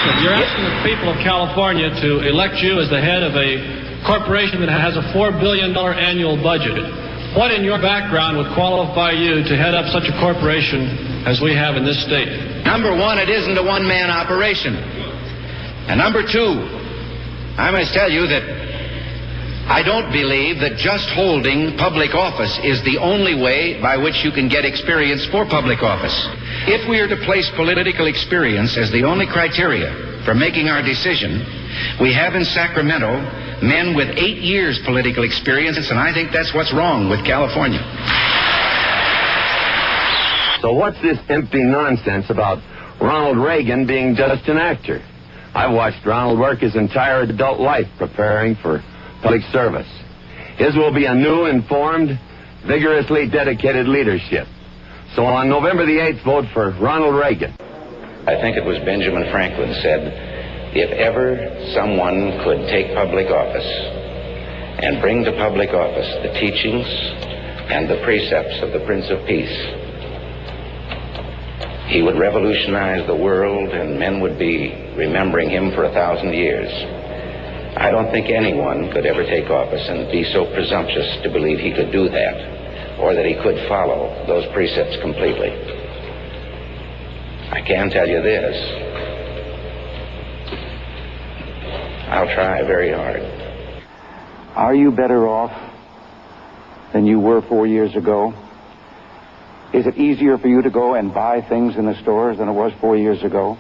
You're asking the people of California to elect you as the head of a corporation that has a $4 billion annual budget. What in your background would qualify you to head up such a corporation as we have in this state? Number one, it isn't a one-man operation. And number two, I must tell you that I don't believe that just holding public office is the only way by which you can get experience for public office. If we are to place political experience as the only criteria for making our decision, we have in Sacramento men with 8 years political experience, and I think that's what's wrong with California. So what's this empty nonsense about Ronald Reagan being just an actor? I've watched Ronald work his entire adult life preparing for public service. His will be a new, informed, vigorously dedicated leadership. So on November the 8th, vote for Ronald Reagan. I think it was Benjamin Franklin said, if ever someone could take public office and bring to public office the teachings and the precepts of the Prince of Peace, he would revolutionize the world and men would be remembering him for 1,000 years. I don't think anyone could ever take office and be so presumptuous to believe he could do that, or that he could follow those precepts completely. I can tell you this. I'll try very hard. Are you better off than you were 4 years ago? Is it easier for you to go and buy things in the stores than it was 4 years ago?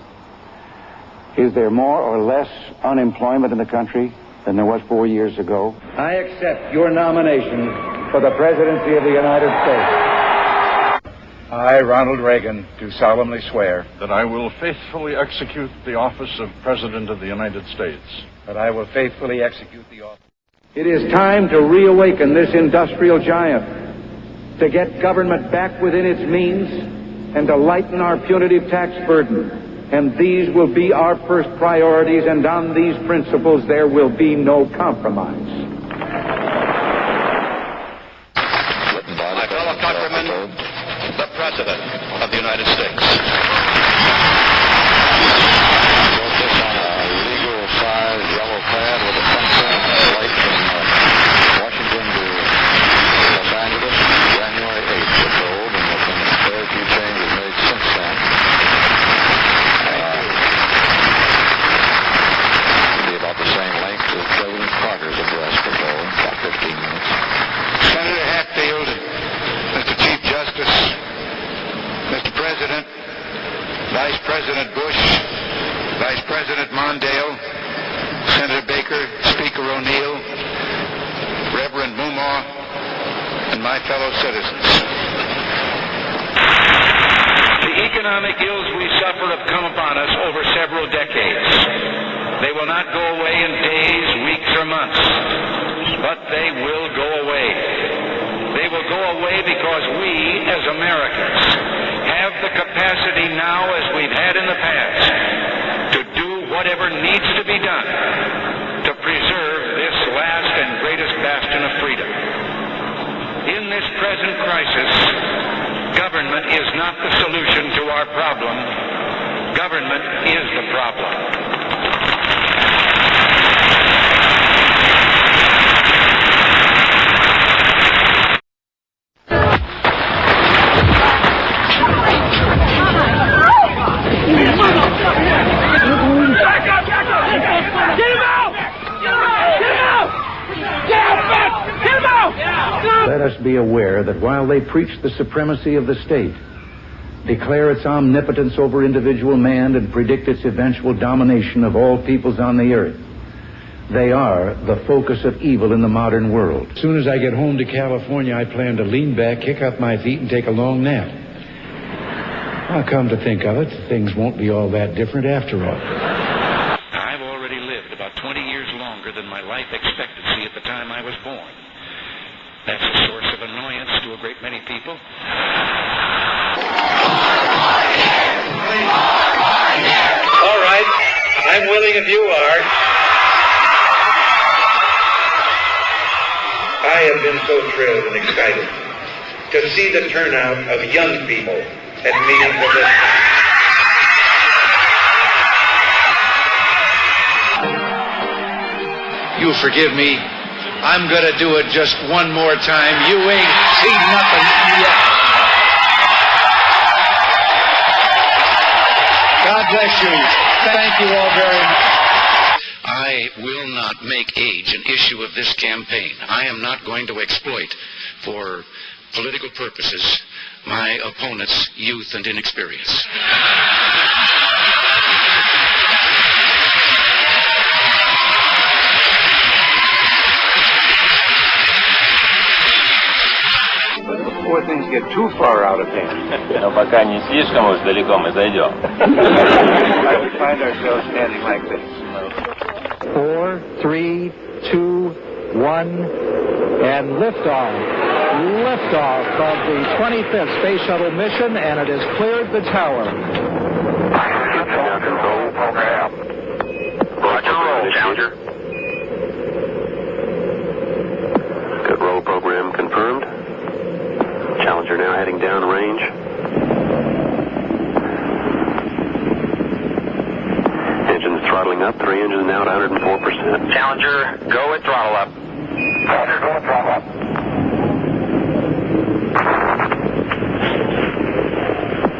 Is there more or less unemployment in the country than there was 4 years ago? I accept your nomination for the presidency of the United States. I, Ronald Reagan, do solemnly swear that I will faithfully execute the office of President of the United States. that I will faithfully execute the office. It is time to reawaken this industrial giant, to get government back within its means, and to lighten our punitive tax burden. And these will be our first priorities, and on these principles there will be no compromise. My fellow countrymen, the President of the United States. Wrote this on a legal-size yellow pad with a pencil and a flight from Washington to Los Angeles, January 8th, we're told, and there's been very few changes made since then. It'll be about the same length as President Carter's address, we're told, about 15 minutes. Senator Hatfield, Mr. Chief Justice, Mr. President, Vice President Bush, Vice President Mondale, Senator Baker, Speaker O'Neill, Reverend Mumar, and my fellow citizens. The economic ills we suffer have come upon us over several decades. They will not go away in days, weeks, or months, but they will go away. They will go away because we, as Americans, have the capacity now, as we've had in the past, to do whatever needs to be done to preserve this last and greatest bastion of freedom. In this present crisis, government is not the solution to our problem. Government is the problem. Let us be aware that while they preach the supremacy of the state, declare its omnipotence over individual man, and predict its eventual domination of all peoples on the earth, they are the focus of evil in the modern world. As soon as I get home to California, I plan to lean back, kick up my feet, and take a long nap. I'll come to think of it, things won't be all that different after all. I've already lived about 20 years longer than my life expectancy at the time I was born. That's a source of annoyance to a great many people. All right, I'm willing if you are. I have been so thrilled and excited to see the turnout of young people at meetings of this kind. You forgive me. I'm going to do it just one more time. You ain't seen nothing yet. God bless you. Thank you all very much. I will not make age an issue of this campaign. I am not going to exploit for political purposes my opponent's youth and inexperience. Before things get too far out of hand. Но пока не слишком уж далеко мы зайдем. Why we find ourselves standing like this. 4, 3, 2, 1, and liftoff. Liftoff of the 25th Space Shuttle mission, and it has cleared the tower. Control program. Roger, roll, Challenger. Good roll program confirmed. Challenger now heading down range. Engines throttling up. 3 engines now at 104%. Challenger, go at throttle up. Challenger, go at throttle up.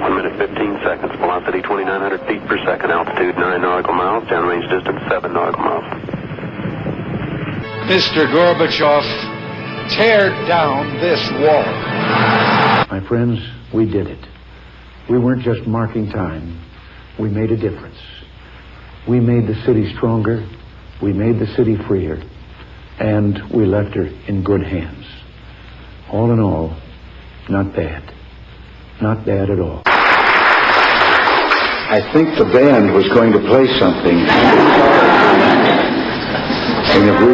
1 minute 15 seconds. Velocity 2,900 feet per second. Altitude 9 nautical miles. Downrange distance 7 nautical miles. Mr. Gorbachev, tear down this wall. My friends, we did it. We weren't just marking time. We made a difference. We made the city stronger. We made the city freer. And we left her in good hands. All in all, not bad. Not bad at all. I think the band was going to play something. And if we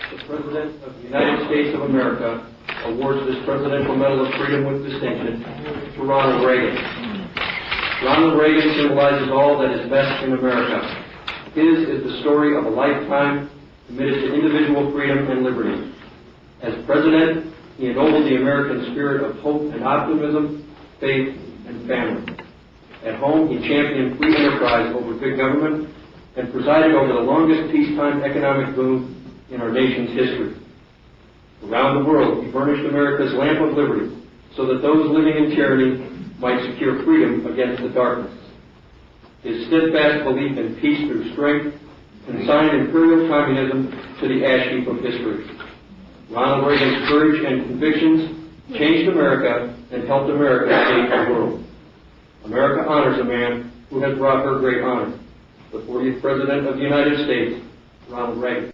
The President of the United States of America awards this Presidential Medal of Freedom with distinction to Ronald Reagan. Ronald Reagan symbolizes all that is best in America. His is the story of a lifetime committed to individual freedom and liberty. As President, he ennobled the American spirit of hope and optimism, faith, and family. At home, he championed free enterprise over big government and presided over the longest peacetime economic boom in our nation's history. Around the world, he furnished America's lamp of liberty so that those living in tyranny might secure freedom against the darkness. His steadfast belief in peace through strength consigned imperial communism to the ash heap of history. Ronald Reagan's courage and convictions changed America and helped America save the world. America honors a man who has brought her great honor, the 40th President of the United States, Ronald Reagan.